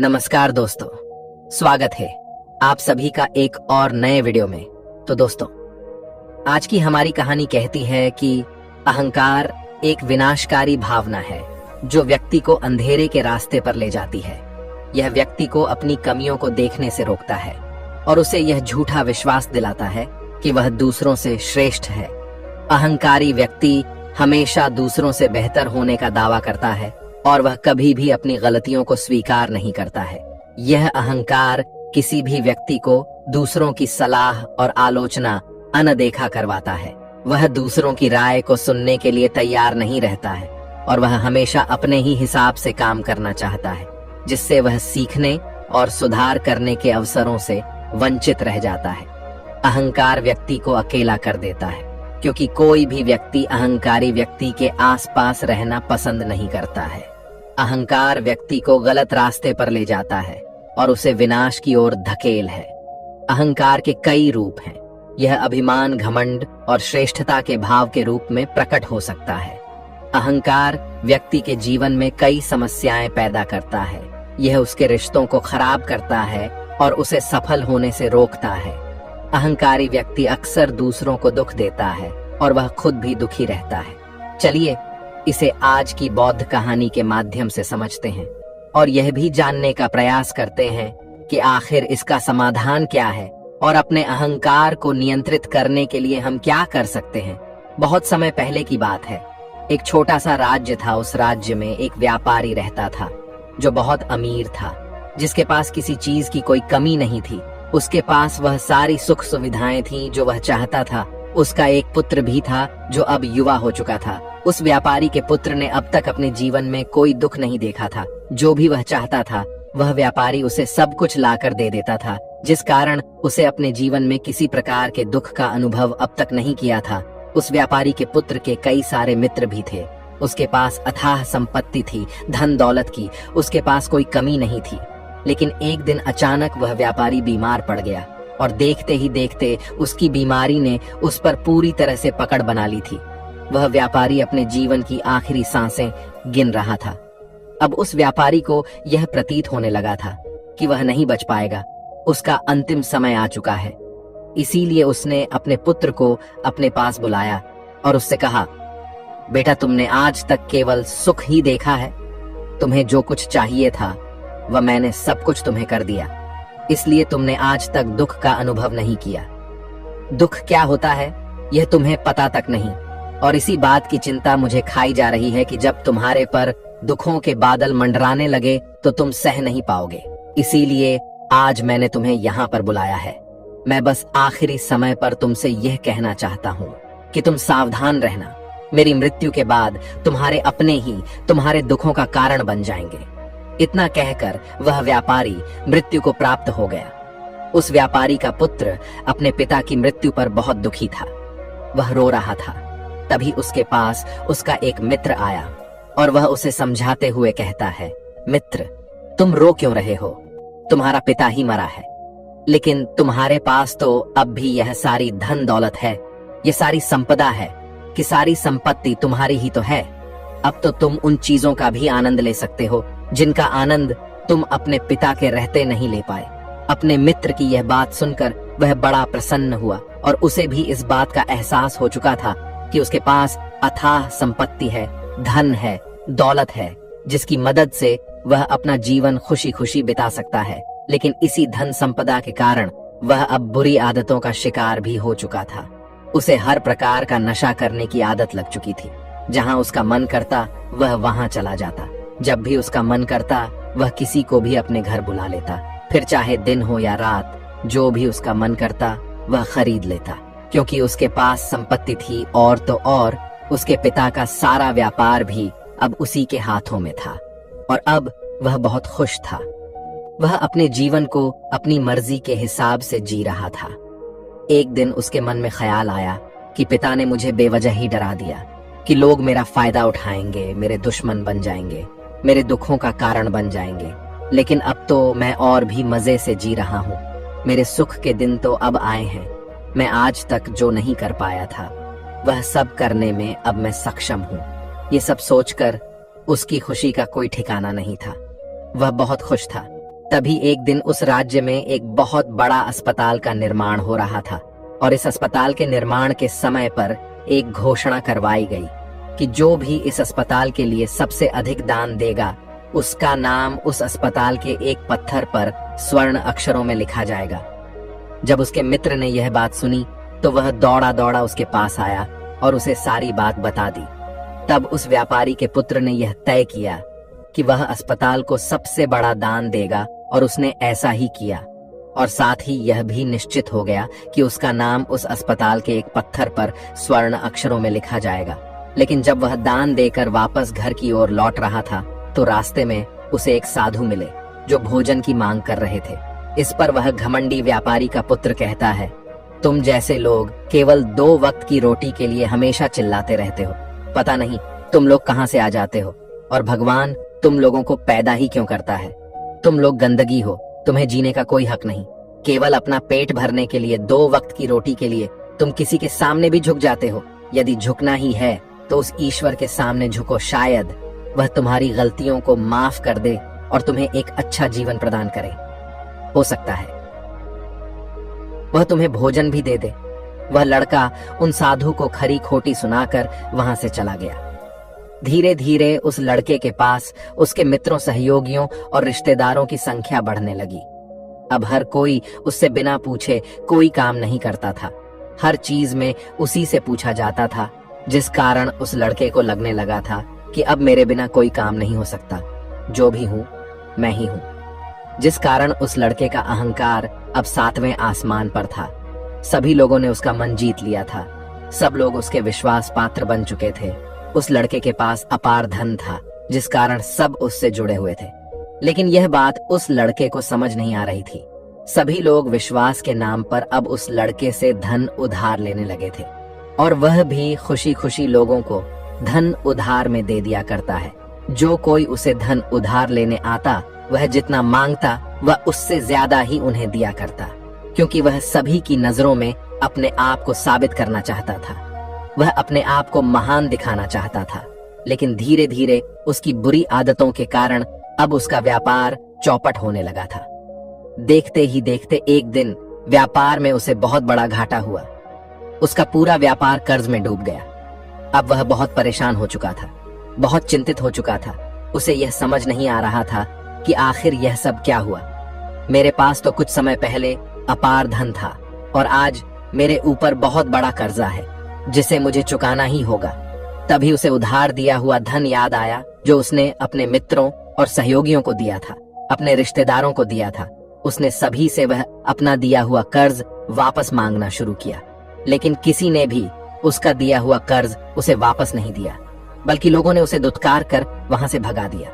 नमस्कार दोस्तों, स्वागत है आप सभी का एक और नए वीडियो में। तो दोस्तों, आज की हमारी कहानी कहती है कि अहंकार एक विनाशकारी भावना है जो व्यक्ति को अंधेरे के रास्ते पर ले जाती है। यह व्यक्ति को अपनी कमियों को देखने से रोकता है और उसे यह झूठा विश्वास दिलाता है कि वह दूसरों से श्रेष्ठ है। अहंकारी व्यक्ति हमेशा दूसरों से बेहतर होने का दावा करता है और वह कभी भी अपनी गलतियों को स्वीकार नहीं करता है। यह अहंकार किसी भी व्यक्ति को दूसरों की सलाह और आलोचना अनदेखा करवाता है। वह दूसरों की राय को सुनने के लिए तैयार नहीं रहता है और वह हमेशा अपने ही हिसाब से काम करना चाहता है, जिससे वह सीखने और सुधार करने के अवसरों से वंचित रह जाता है। अहंकार व्यक्ति को अकेला कर देता है, क्योंकि कोई भी व्यक्ति अहंकारी व्यक्ति के आसपास रहना पसंद नहीं करता है। अहंकार व्यक्ति को गलत रास्ते पर ले जाता है और उसे विनाश की ओर धकेल है। अहंकार के कई रूप हैं। यह अभिमान, घमंड और श्रेष्ठता के भाव के रूप में प्रकट हो सकता है। अहंकार व्यक्ति के जीवन में कई समस्याएं पैदा करता है। यह उसके रिश्तों को खराब करता है और उसे सफल होने से रोकता है। अहंकारी व्यक्ति अक्सर दूसरों को दुख देता है और वह खुद भी दुखी रहता है। चलिए इसे आज की बौद्ध कहानी के माध्यम से समझते हैं और यह भी जानने का प्रयास करते हैं कि आखिर इसका समाधान क्या है और अपने अहंकार को नियंत्रित करने के लिए हम क्या कर सकते हैं। बहुत समय पहले की बात है। एक छोटा सा राज्य था। उस राज्य में एक व्यापारी रहता था जो बहुत अमीर था, जिसके पास किसी चीज की कोई कमी नहीं थी। उसके पास वह सारी सुख सुविधाएं थी जो वह चाहता था। उसका एक पुत्र भी था जो अब युवा हो चुका था। उस व्यापारी के पुत्र ने अब तक अपने जीवन में कोई दुख नहीं देखा था। जो भी वह चाहता था वह व्यापारी उसे सब कुछ लाकर दे देता था, जिस कारण उसे अपने जीवन में किसी प्रकार के दुख का अनुभव अब तक नहीं किया था। उस व्यापारी के पुत्र के कई सारे मित्र भी थे। उसके पास अथाह संपत्ति थी, धन दौलत की उसके पास कोई कमी नहीं थी। लेकिन एक दिन अचानक वह व्यापारी बीमार पड़ गया और देखते ही देखते उसकी बीमारी ने उस पर पूरी तरह से पकड़ बना ली थी। वह व्यापारी अपने जीवन की आखिरी सांसें गिन रहा था। अब उस व्यापारी को यह प्रतीत होने लगा था कि वह नहीं बच पाएगा। उसका अंतिम समय आ चुका है। इसीलिए उसने अपने पुत्र को अपने पास बुलाया और उससे कहा, बेटा, तुमने आज तक केवल सुख ही देखा है। तुम्हें जो कुछ चाहिए था वह मैंने सब कुछ तुम्हें कर दिया, इसलिए तुमने आज तक दुख का अनुभव नहीं किया। दुख क्या होता है यह तुम्हें पता तक नहीं, और इसी बात की चिंता मुझे खाई जा रही है कि जब तुम्हारे पर दुखों के बादल मंडराने लगे तो तुम सह नहीं पाओगे। इसीलिए आज मैंने तुम्हें यहाँ पर बुलाया है। मैं बस आखिरी समय पर तुमसे यह कहना चाहता हूँ कि तुम सावधान रहना। मेरी मृत्यु के बाद तुम्हारे अपने ही तुम्हारे दुखों का कारण बन जाएंगे। इतना कहकर वह व्यापारी मृत्यु को प्राप्त हो गया। उस व्यापारी का पुत्र अपने पिता की मृत्यु पर बहुत दुखी था। वह रो रहा था। तभी उसके पास उसका एक मित्र आया और वह उसे समझाते हुए कहता है, मित्र, तुम रो क्यों रहे हो? तुम्हारा पिता ही मरा है, लेकिन तुम्हारे पास तो अब भी यह सारी धन दौलत है, ये सारी संपदा है कि सारी संपत्ति तुम्हारी ही तो है। अब तो तुम उन चीजों का भी आनंद ले सकते हो जिनका आनंद तुम अपने पिता के रहते नहीं ले पाए। अपने मित्र की यह बात सुनकर वह बड़ा प्रसन्न हुआ और उसे भी इस बात का एहसास हो चुका था कि उसके पास अथाह संपत्ति है, धन है, दौलत है, जिसकी मदद से वह अपना जीवन खुशी खुशी बिता सकता है। लेकिन इसी धन संपदा के कारण वह अब बुरी आदतों का शिकार भी हो चुका था। उसे हर प्रकार का नशा करने की आदत लग चुकी थी। जहां उसका मन करता वह वहां चला जाता। जब भी उसका मन करता वह किसी को भी अपने घर बुला लेता। फिर चाहे दिन हो या रात, जो भी उसका मन करता वह खरीद लेता, क्योंकि उसके पास संपत्ति थी। और तो और उसके पिता का सारा व्यापार भी अब उसी के हाथों में था और अब वह बहुत खुश था। वह अपने जीवन को अपनी मर्जी के हिसाब से जी रहा था। एक दिन उसके मन में ख्याल आया कि पिता ने मुझे बेवजह ही डरा दिया कि लोग मेरा फायदा उठाएंगे, मेरे दुश्मन बन जाएंगे, मेरे दुखों का कारण बन जाएंगे। लेकिन अब तो मैं और भी मजे से जी रहा हूँ। मेरे सुख के दिन तो अब आए हैं। मैं आज तक जो नहीं कर पाया था वह सब करने में अब मैं सक्षम हूँ। ये सब सोचकर उसकी खुशी का कोई ठिकाना नहीं था। वह बहुत खुश था। तभी एक दिन उस राज्य में एक बहुत बड़ा अस्पताल का निर्माण हो रहा था और इस अस्पताल के निर्माण के समय पर एक घोषणा करवाई गई कि जो भी इस अस्पताल के लिए सबसे अधिक दान देगा उसका नाम उस अस्पताल के एक पत्थर पर स्वर्ण अक्षरों में लिखा जाएगा। जब उसके मित्र ने यह बात सुनी तो वह दौड़ा दौड़ा उसके पास आया और उसे सारी बात बता दी। तब उस व्यापारी के पुत्र ने यह तय किया कि वह अस्पताल को सबसे बड़ा दान देगा और उसने ऐसा ही किया और साथ ही यह भी निश्चित हो गया कि उसका नाम उस अस्पताल के एक पत्थर पर स्वर्ण अक्षरों में लिखा जाएगा। लेकिन जब वह दान देकर वापस घर की ओर लौट रहा था तो रास्ते में उसे एक साधु मिले जो भोजन की मांग कर रहे थे। इस पर वह घमंडी व्यापारी का पुत्र कहता है, तुम जैसे लोग केवल 2 वक्त की रोटी के लिए हमेशा चिल्लाते रहते हो। पता नहीं तुम लोग कहां से आ जाते हो और भगवान तुम लोगों को पैदा ही क्यों करता है। तुम लोग गंदगी हो, तुम्हें जीने का कोई हक नहीं। केवल अपना पेट भरने के लिए 2 वक्त की रोटी के लिए तुम किसी के सामने भी झुक जाते हो। यदि झुकना ही है तो उस ईश्वर के सामने झुको, शायद वह तुम्हारी गलतियों को माफ कर दे और तुम्हें एक अच्छा जीवन प्रदान करे। हो सकता है वह तुम्हें भोजन भी दे दे। वह लड़का उन साधु को खरी खोटी सुनाकर वहां से चला गया। धीरे धीरे उस लड़के के पास उसके मित्रों, सहयोगियों और रिश्तेदारों की संख्या बढ़ने लगी। अब हर कोई उससे बिना पूछे कोई काम नहीं करता था। हर चीज में उसी से पूछा जाता था, जिस कारण उस लड़के को लगने लगा था कि अब मेरे बिना कोई काम नहीं हो सकता। जो भी हूं मैं ही हूं। जिस कारण उस लड़के का अहंकार अब 7वें आसमान पर था। सभी लोगों ने उसका मन जीत लिया था। सब लोग उसके विश्वास पात्र बन चुके थे। उस लड़के के पास अपार धन था, जिस कारण सब उससे जुड़े हुए थे। लेकिन यह बात उस लड़के को समझ नहीं आ रही थी। सभी लोग विश्वास के नाम पर अब उस लड़के से धन उधार लेने लगे थे और वह भी खुशी खुशी लोगों को धन उधार में दे दिया करता है। जो कोई उसे धन उधार लेने आता वह जितना मांगता वह उससे ज्यादा ही उन्हें दिया करता, क्योंकि वह सभी की नजरों में अपने आप को साबित करना चाहता था। वह अपने आप को महान दिखाना चाहता था। लेकिन धीरे धीरे उसकी बुरी आदतों के कारण अब उसका व्यापार चौपट होने लगा था। देखते ही देखते एक दिन व्यापार में उसे बहुत बड़ा घाटा हुआ। उसका पूरा व्यापार कर्ज में डूब गया। अब वह बहुत परेशान हो चुका था, बहुत चिंतित हो चुका था। उसे यह समझ नहीं आ रहा था कि आखिर यह सब क्या हुआ। मेरे पास तो कुछ समय पहले अपार धन था और आज मेरे ऊपर बहुत बड़ा कर्जा है जिसे मुझे चुकाना ही होगा। तभी उसे उधार दिया हुआ धन याद आया जो उसने अपने मित्रों और सहयोगियों को दिया था, अपने रिश्तेदारों को दिया था। उसने सभी से वह अपना दिया हुआ कर्ज वापस मांगना शुरू किया, लेकिन किसी ने भी उसका दिया हुआ कर्ज उसे वापस नहीं दिया, बल्कि लोगों ने उसे दुत्कार कर वहां से भगा दिया।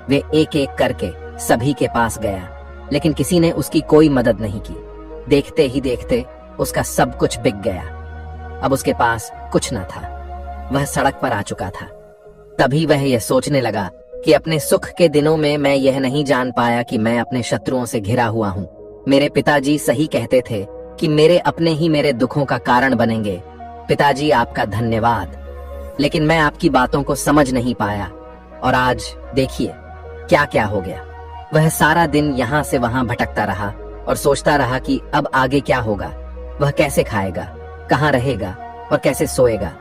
वे एक एक करके सभी के पास गया, लेकिन किसी ने उसकी कोई मदद नहीं की। देखते ही देखते उसका सब कुछ बिक गया। अब उसके पास कुछ न था। वह सड़क पर आ चुका था। तभी वह यह सोचने लगा कि अपने सुख के दिनों में मैं यह नहीं जान पाया कि मैं अपने शत्रुओं से घिरा हुआ हूँ। मेरे पिताजी सही कहते थे कि मेरे अपने ही मेरे दुखों का कारण बनेंगे। पिताजी, आपका धन्यवाद। लेकिन मैं आपकी बातों को समझ नहीं पाया और आज देखिए क्या क्या हो गया। वह सारा दिन यहाँ से वहां भटकता रहा और सोचता रहा कि अब आगे क्या होगा। वह कैसे खाएगा, कहाँ रहेगा और कैसे सोएगा।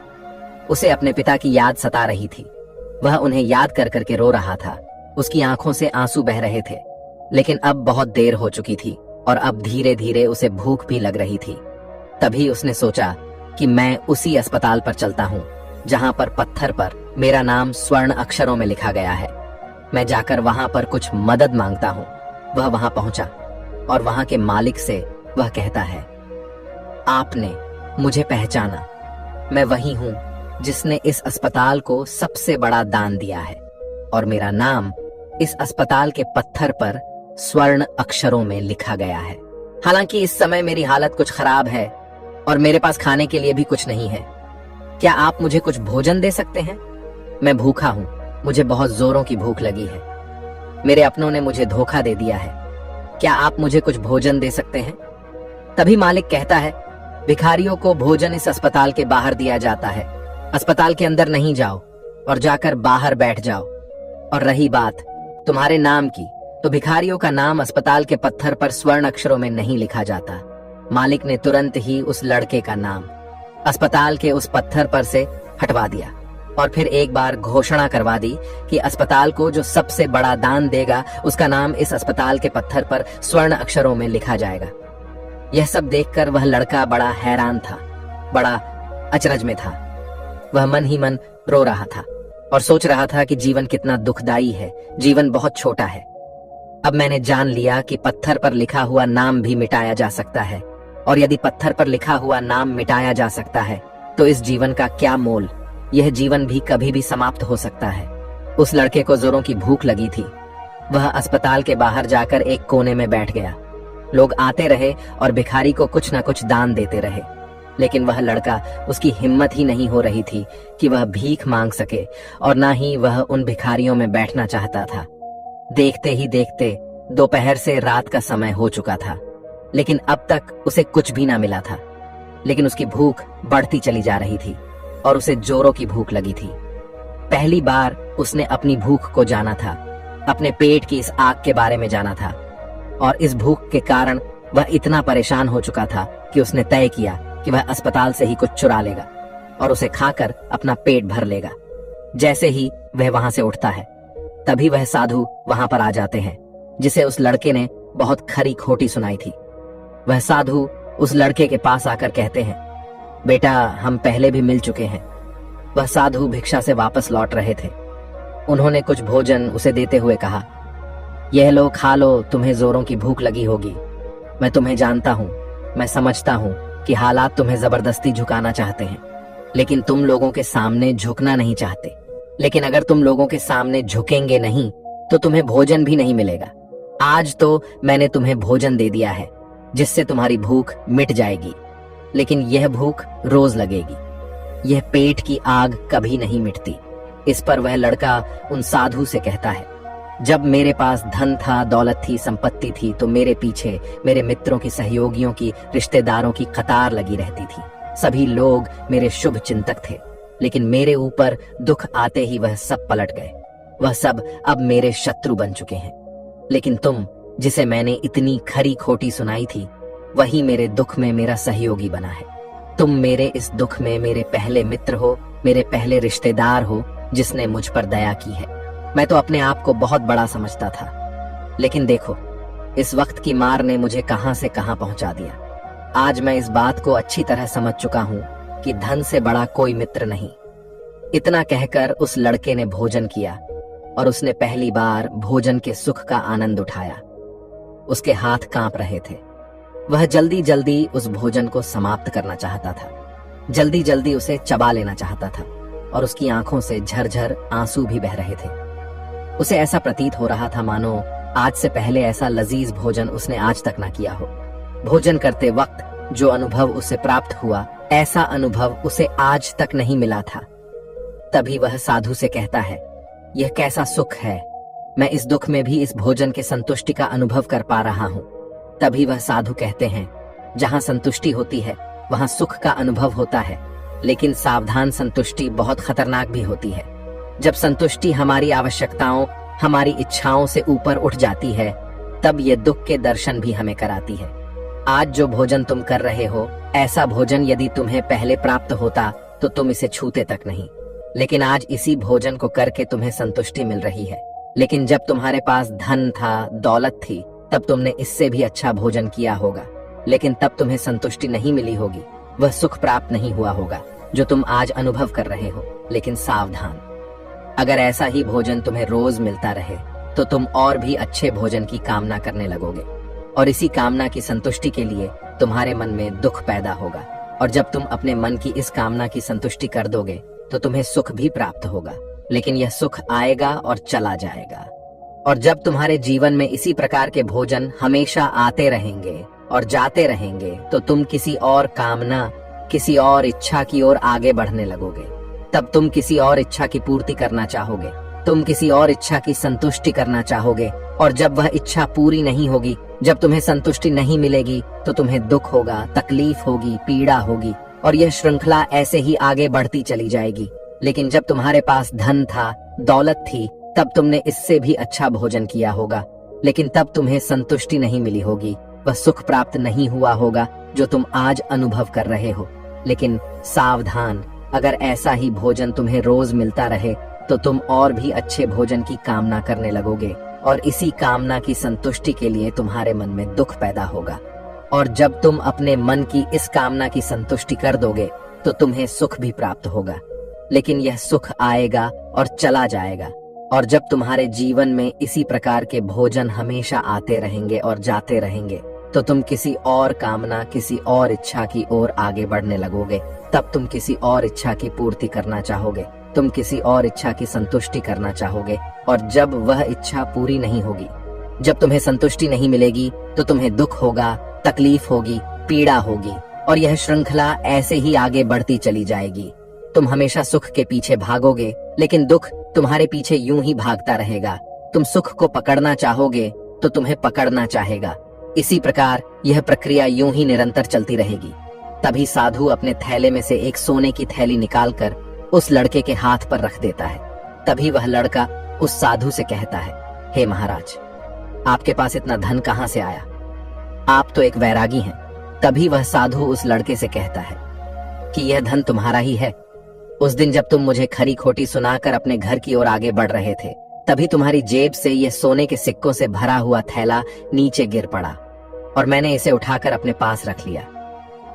उसे अपने पिता की याद सता रही थी। वह उन्हें याद कर करके रो रहा था। उसकी आंखों से आंसू बह रहे थे। लेकिन अब बहुत देर हो चुकी थी और अब धीरे धीरे उसे भूख भी लग रही थी। तभी उसने सोचा कि मैं उसी अस्पताल पर चलता हूँ जहाँ पर पत्थर पर मेरा नाम स्वर्ण अक्षरों में लिखा गया है। मैं जाकर वहां पर कुछ मदद मांगता हूँ। वह वहां पहुंचा और वहां के मालिक से वह कहता है, आपने मुझे पहचाना। मैं वही हूँ जिसने इस अस्पताल को सबसे बड़ा दान दिया है और मेरा नाम इस अस्पताल के पत्थर पर स्वर्ण अक्षरों में लिखा गया है। हालांकि इस समय मेरी हालत कुछ खराब है और मेरे पास खाने के लिए भी कुछ नहीं है। क्या आप मुझे कुछ भोजन दे सकते हैं? मैं भूखा हूँ, मुझे बहुत जोरों की भूख लगी है। मेरे अपनों ने मुझे धोखा दे दिया है। क्या आप मुझे कुछ भोजन दे सकते हैं? तभी मालिक कहता है, भिखारियों को भोजन इस अस्पताल के बाहर दिया जाता है। अस्पताल के अंदर नहीं जाओ और जाकर बाहर बैठ जाओ। और रही बात तुम्हारे नाम की, तो भिखारियों का नाम अस्पताल के पत्थर पर स्वर्ण अक्षरों में नहीं लिखा जाता। मालिक ने तुरंत ही उस लड़के का नाम अस्पताल के उस पत्थर पर से हटवा दिया और फिर एक बार घोषणा करवा दी कि अस्पताल को जो सबसे बड़ा दान देगा उसका नाम इस अस्पताल के पत्थर पर स्वर्ण अक्षरों में लिखा जाएगा। यह सब देखकर वह लड़का बड़ा हैरान था, बड़ा अचरज में था। वह मन ही मन रो रहा था और सोच रहा था कि जीवन कितना दुखदाई है, जीवन बहुत छोटा है। अब मैंने जान लिया कि पत्थर पर लिखा हुआ नाम भी मिटाया जा सकता है, और यदि पत्थर पर लिखा हुआ नाम मिटाया जा सकता है तो इस जीवन का क्या मोल। यह जीवन भी कभी भी समाप्त हो सकता है। उस लड़के को जोरों की भूख लगी थी। वह अस्पताल के बाहर जाकर एक कोने में बैठ गया। लोग आते रहे और भिखारी को कुछ न कुछ दान देते रहे, लेकिन वह लड़का, उसकी हिम्मत ही नहीं हो रही थी कि वह भीख मांग सके, और ना ही वह उन भिखारियों में बैठना चाहता था। देखते ही देखते दोपहर से रात का समय हो चुका था, लेकिन अब तक उसे कुछ भी ना मिला था। लेकिन उसकी भूख बढ़ती चली जा रही थी और उसे जोरों की भूख लगी थी। पहली बार उसने अपनी भूख को जाना था, अपने पेट की इस आग के बारे में जाना था, और इस भूख के कारण वह इतना परेशान हो चुका था कि उसने तय किया कि वह अस्पताल से ही कुछ चुरा लेगा और उसे खाकर अपना पेट भर लेगा। जैसे ही वह वहां से उठता है, तभी वह साधु वहां पर आ जाते हैं, जिसे उस लड़के ने बहुत खरी खोटी सुनाई थी। वह साधु उस लड़के के पास आकर कहते हैं, बेटा, हम पहले भी मिल चुके हैं। वह साधु भिक्षा से वापस लौट रहे थे। उन्होंने कुछ भोजन उसे देते हुए कहा, यह लो, खा लो, तुम्हें जोरों की भूख लगी होगी। मैं तुम्हें जानता हूँ, मैं समझता हूँ कि हालात तुम्हें जबरदस्ती झुकाना चाहते हैं, लेकिन तुम लोगों के सामने झुकना नहीं चाहते। लेकिन अगर तुम लोगों के सामने झुकेंगे नहीं तो तुम्हें भोजन भी नहीं मिलेगा। आज तो मैंने तुम्हें भोजन दे दिया है जिससे तुम्हारी भूख मिट जाएगी, लेकिन यह भूख रोज लगेगी। यह पेट की आग कभी नहीं मिटती। इस पर वह लड़का उन साधु से कहता है, जब मेरे पास धन था, दौलत थी, संपत्ति थी, तो मेरे पीछे मेरे मित्रों की, सहयोगियों की, रिश्तेदारों की कतार लगी रहती थी। सभी लोग मेरे शुभ चिंतक थे, लेकिन मेरे ऊपर दुख आते ही वह सब पलट गए। वह सब अब मेरे शत्रु बन चुके हैं। लेकिन तुम, जिसे मैंने इतनी खरी खोटी सुनाई थी, वही मेरे दुख में मेरा सहयोगी बना है। तुम मेरे इस दुख में मेरे पहले मित्र हो, मेरे पहले रिश्तेदार हो, जिसने मुझ पर दया की है। मैं तो अपने आप को बहुत बड़ा समझता था, लेकिन देखो, इस वक्त की मार ने मुझे कहां से कहां पहुंचा दिया। आज मैं इस बात को अच्छी तरह समझ चुका हूं कि धन से बड़ा कोई मित्र नहीं। इतना कहकर उस लड़के ने भोजन किया और उसने पहली बार भोजन के सुख का आनंद उठाया। उसके हाथ कांप रहे थे। वह जल्दी जल्दी उस भोजन को समाप्त करना चाहता था, जल्दी जल्दी उसे चबा लेना चाहता था, और उसकी आंखों से झरझर आंसू भी बह रहे थे। उसे ऐसा प्रतीत हो रहा था मानो आज से पहले ऐसा लजीज भोजन उसने आज तक ना किया हो। भोजन करते वक्त जो अनुभव उसे प्राप्त हुआ, ऐसा अनुभव उसे आज तक नहीं मिला था। तभी वह साधु से कहता है, यह कैसा सुख है, मैं इस दुख में भी इस भोजन के संतुष्टि का अनुभव कर पा रहा हूँ। तभी वह साधु कहते हैं, जहाँ संतुष्टि होती है वहाँ सुख का अनुभव होता है, लेकिन सावधान, संतुष्टि बहुत खतरनाक भी होती है। जब संतुष्टि हमारी आवश्यकताओं, हमारी इच्छाओं से ऊपर उठ जाती है, तब ये दुख के दर्शन भी हमें कराती है। आज जो भोजन तुम कर रहे हो, ऐसा भोजन यदि तुम्हें पहले प्राप्त होता तो तुम इसे छूते तक नहीं, लेकिन आज इसी भोजन को करके तुम्हें संतुष्टि मिल रही है। लेकिन जब तुम्हारे पास धन था, दौलत थी, तब तुमने इससे भी अच्छा भोजन किया होगा, लेकिन तब तुम्हें संतुष्टि नहीं मिली होगी, वह सुख प्राप्त नहीं हुआ होगा जो तुम आज अनुभव कर रहे हो। लेकिन सावधान, अगर ऐसा ही भोजन तुम्हें रोज मिलता रहे तो तुम और भी अच्छे भोजन की कामना करने लगोगे, और इसी कामना की संतुष्टि के लिए तुम्हारे मन में दुख पैदा होगा, और जब तुम अपने मन की इस कामना की संतुष्टि कर दोगे तो तुम्हें सुख भी प्राप्त होगा, लेकिन यह सुख आएगा और चला जाएगा। और जब तुम्हारे जीवन में इसी प्रकार के भोजन हमेशा आते रहेंगे और जाते रहेंगे, तो तुम किसी और कामना, किसी और इच्छा की ओर आगे बढ़ने लगोगे। तब तुम किसी और इच्छा की पूर्ति करना चाहोगे, तुम किसी और इच्छा की संतुष्टि करना चाहोगे, और जब वह इच्छा पूरी नहीं होगी, जब तुम्हें संतुष्टि नहीं मिलेगी, तो तुम्हें दुख होगा, तकलीफ होगी, पीड़ा होगी, और यह श्रृंखला ऐसे ही आगे बढ़ती चली जाएगी। लेकिन जब तुम्हारे पास धन था, दौलत थी, तब तुमने इससे भी अच्छा भोजन किया होगा, लेकिन तब तुम्हें संतुष्टि नहीं मिली होगी, वह सुख प्राप्त नहीं हुआ होगा जो तुम आज अनुभव कर रहे हो। लेकिन सावधान, अगर ऐसा ही भोजन तुम्हें रोज मिलता रहे तो तुम और भी अच्छे भोजन की कामना करने लगोगे, और इसी कामना की संतुष्टि के लिए तुम्हारे मन में दुख पैदा होगा। और जब तुम अपने मन की इस कामना की संतुष्टि कर दोगे तो तुम्हें सुख भी प्राप्त होगा। लेकिन यह सुख आएगा और चला जाएगा, और जब तुम्हारे जीवन में इसी प्रकार के भोजन हमेशा आते रहेंगे और जाते रहेंगे तो तुम किसी और कामना, किसी और इच्छा की ओर आगे बढ़ने लगोगे। तब तुम किसी और इच्छा की पूर्ति करना चाहोगे, तुम किसी और इच्छा की संतुष्टि करना चाहोगे, और जब वह इच्छा पूरी नहीं होगी, जब तुम्हें संतुष्टि नहीं मिलेगी तो तुम्हें दुख होगा, तकलीफ होगी, पीड़ा होगी, और यह श्रृंखला ऐसे ही आगे बढ़ती चली जाएगी। तुम हमेशा सुख के पीछे भागोगे, लेकिन दुख तुम्हारे पीछे यूं ही भागता रहेगा। तुम सुख को पकड़ना चाहोगे तो तुम्हें पकड़ना चाहेगा। इसी प्रकार यह प्रक्रिया यूं ही निरंतर चलती रहेगी। तभी साधु अपने थैले में से एक सोने की थैली निकालकर उस लड़के के हाथ पर रख देता है। तभी वह लड़का उस साधु से कहता है, हे महाराज, आपके पास इतना धन कहां से आया? आप तो एक वैरागी हैं। तभी वह साधु उस लड़के से कहता है कि यह धन तुम्हारा ही है। उस दिन जब तुम मुझे खरी खोटी सुनाकर अपने घर की ओर आगे बढ़ रहे थे, तभी तुम्हारी जेब से यह सोने के सिक्कों से भरा हुआ थैला नीचे गिर पड़ा, और मैंने इसे उठाकर अपने पास रख लिया,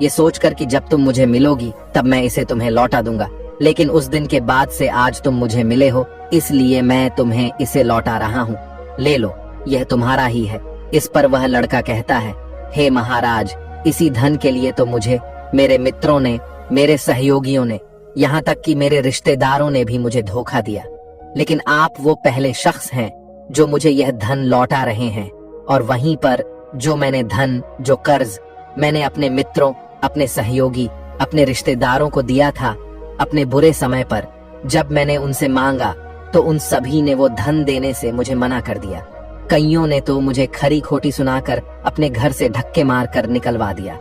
ये सोचकर कि जब तुम मुझे मिलोगी तब मैं इसे तुम्हें लौटा दूंगा। लेकिन उस दिन के बाद से आज तुम मुझे मिले हो, इसलिए मैं तुम्हें इसे लौटा रहा हूँ। ले लो, यह तुम्हारा ही है। इस पर वह लड़का कहता है, हे महाराज, इसी धन के लिए तो मुझे मेरे मित्रों ने, मेरे सहयोगियों ने, यहाँ तक कि मेरे रिश्तेदारों ने भी मुझे धोखा दिया। लेकिन आप वो पहले शख्स हैं जो मुझे यह धन लौटा रहे हैं, और वहीं पर जो मैंने धन, जो कर्ज मैंने अपने मित्रों, अपने सहयोगी, अपने रिश्तेदारों को दिया था अपने बुरे समय पर, जब मैंने उनसे मांगा तो उन सभी ने वो धन देने से मुझे मना कर दिया। कईयों ने तो मुझे खरी खोटी सुनाकर अपने घर से धक्के मारकर निकलवा दिया।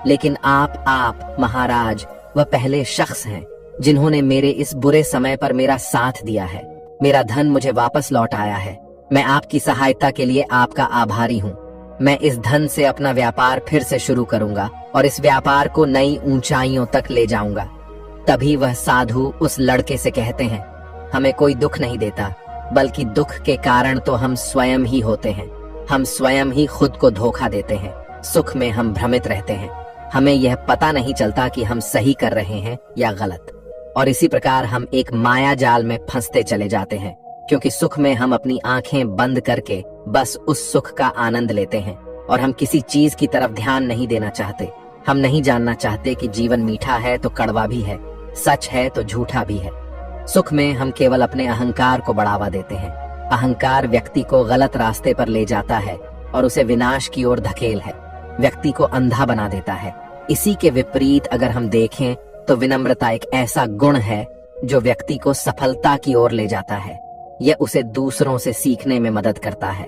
लेकिन आप महाराज वह पहले शख्स हैं जिन्होंने मेरे इस बुरे समय पर मेरा साथ दिया है। मेरा धन मुझे वापस लौट आया है। मैं आपकी सहायता के लिए आपका आभारी हूँ। मैं इस धन से अपना व्यापार फिर से शुरू करूंगा और इस व्यापार को नई ऊंचाइयों तक ले जाऊंगा। तभी वह साधु उस लड़के से कहते हैं, हमें कोई दुख नहीं देता, बल्कि दुख के कारण तो हम स्वयं ही होते हैं। हम स्वयं ही खुद को धोखा देते हैं। सुख में हम भ्रमित रहते हैं। हमें यह पता नहीं चलता कि हम सही कर रहे हैं या गलत, और इसी प्रकार हम एक माया जाल में फंसते चले जाते हैं, क्योंकि सुख में हम अपनी आंखें बंद करके बस उस सुख का आनंद लेते हैं, और हम किसी चीज की तरफ ध्यान नहीं देना चाहते। हम नहीं जानना चाहते कि जीवन मीठा है तो कड़वा भी है, सच है तो झूठा भी है। सुख में हम केवल अपने अहंकार को बढ़ावा देते हैं। अहंकार व्यक्ति को गलत रास्ते पर ले जाता है और उसे विनाश की ओर धकेल है, व्यक्ति को अंधा बना देता है। इसी के विपरीत अगर हम देखें तो विनम्रता एक ऐसा गुण है जो व्यक्ति को सफलता की ओर ले जाता है। यह उसे दूसरों से सीखने में मदद करता है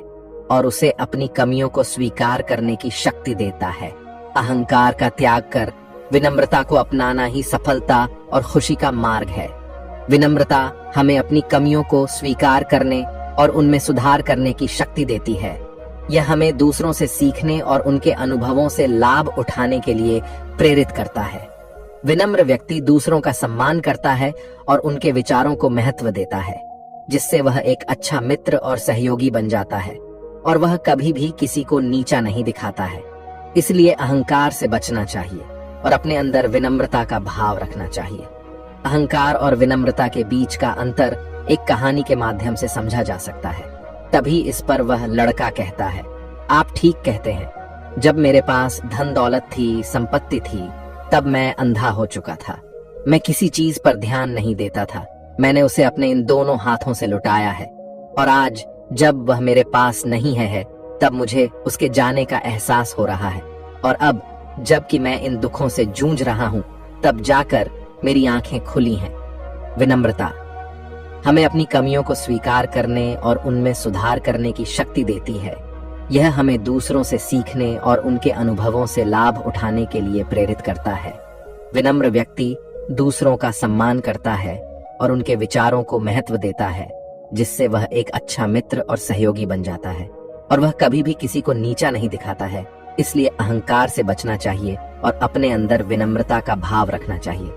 और उसे अपनी कमियों को स्वीकार करने की शक्ति देता है। अहंकार का त्याग कर विनम्रता को अपनाना ही सफलता और खुशी का मार्ग है। विनम्रता हमें अपनी कमियों को स्वीकार करने और उनमें सुधार करने की शक्ति देती है। यह हमें दूसरों से सीखने और उनके अनुभवों से लाभ उठाने के लिए प्रेरित करता है। विनम्र व्यक्ति दूसरों का सम्मान करता है और उनके विचारों को महत्व देता है, जिससे वह एक अच्छा मित्र और सहयोगी बन जाता है, और वह कभी भी किसी को नीचा नहीं दिखाता है। इसलिए अहंकार से बचना चाहिए और अपने अंदर विनम्रता का भाव रखना चाहिए। अहंकार और विनम्रता के बीच का अंतर एक कहानी के माध्यम से समझा जा सकता है। तभी इस पर वह लड़का कहता है, आप ठीक कहते हैं। जब मेरे पास धन दौलत थी, संपत्ति थी, तब मैं अंधा हो चुका था। मैं किसी चीज पर ध्यान नहीं देता था। मैंने उसे अपने इन दोनों हाथों से लुटाया है, और आज जब वह मेरे पास नहीं है तब मुझे उसके जाने का एहसास हो रहा है। और अब जबकि मैं इन दुखों से जूझ रहा हूँ, तब जाकर मेरी आंखें खुली हैं। विनम्रता हमें अपनी कमियों को स्वीकार करने और उनमें सुधार करने की शक्ति देती है। यह हमें दूसरों से सीखने और उनके अनुभवों से लाभ उठाने के लिए प्रेरित करता है। विनम्र व्यक्ति दूसरों का सम्मान करता है और उनके विचारों को महत्व देता है, जिससे वह एक अच्छा मित्र और सहयोगी बन जाता है। और वह कभी भी किसी को नीचा नहीं दिखाता है। इसलिए अहंकार से बचना चाहिए और अपने अंदर विनम्रता का भाव रखना चाहिए।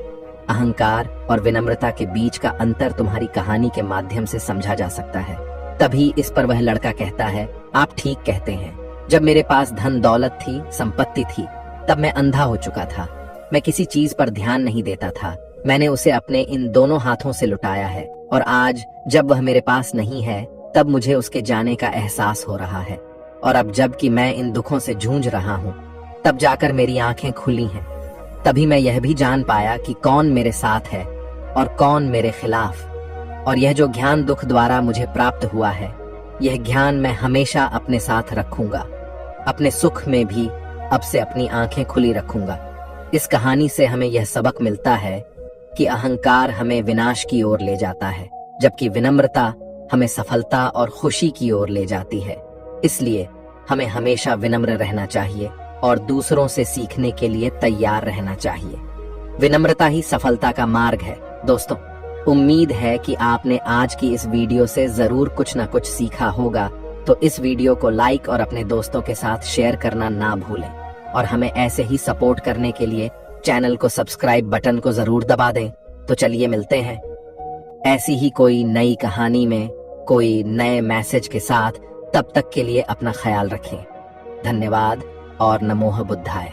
अहंकार और विनम्रता के बीच का अंतर तुम्हारी कहानी के माध्यम से समझा जा सकता है। तभी इस पर वह लड़का कहता है, आप ठीक कहते हैं, जब मेरे पास धन दौलत थी, संपत्ति थी, तब मैं अंधा हो चुका था। मैं किसी चीज पर ध्यान नहीं देता था। मैंने उसे अपने इन दोनों हाथों से लुटाया है और आज जब वह मेरे पास नहीं है तब मुझे उसके जाने का एहसास हो रहा है। और अब जब कि मैं इन दुखों से जूझ रहा हूँ तब जाकर मेरी आंखें खुली हैं। तभी मैं यह भी जान पाया कि कौन मेरे साथ है और कौन मेरे खिलाफ। और यह जो ज्ञान दुख द्वारा मुझे प्राप्त हुआ है, यह ज्ञान मैं हमेशा अपने साथ रखूंगा। अपने सुख में भी अब से अपनी आंखें खुली रखूंगा। इस कहानी से हमें यह सबक मिलता है कि अहंकार हमें विनाश की ओर ले जाता है, जबकि विनम्रता हमें सफलता और खुशी की ओर ले जाती है। इसलिए हमें हमेशा विनम्र रहना चाहिए और दूसरों से सीखने के लिए तैयार रहना चाहिए। विनम्रता ही सफलता का मार्ग है। दोस्तों, उम्मीद है कि आपने आज की इस वीडियो से जरूर कुछ ना कुछ सीखा होगा। तो इस वीडियो को लाइक और अपने दोस्तों के साथ शेयर करना ना भूलें और हमें ऐसे ही सपोर्ट करने के लिए चैनल को सब्सक्राइब बटन को जरूर दबा दें। तो चलिए मिलते हैं ऐसी ही कोई नई कहानी में कोई नए मैसेज के साथ। तब तक के लिए अपना ख्याल रखें। धन्यवाद और नमोह बुद्धाय।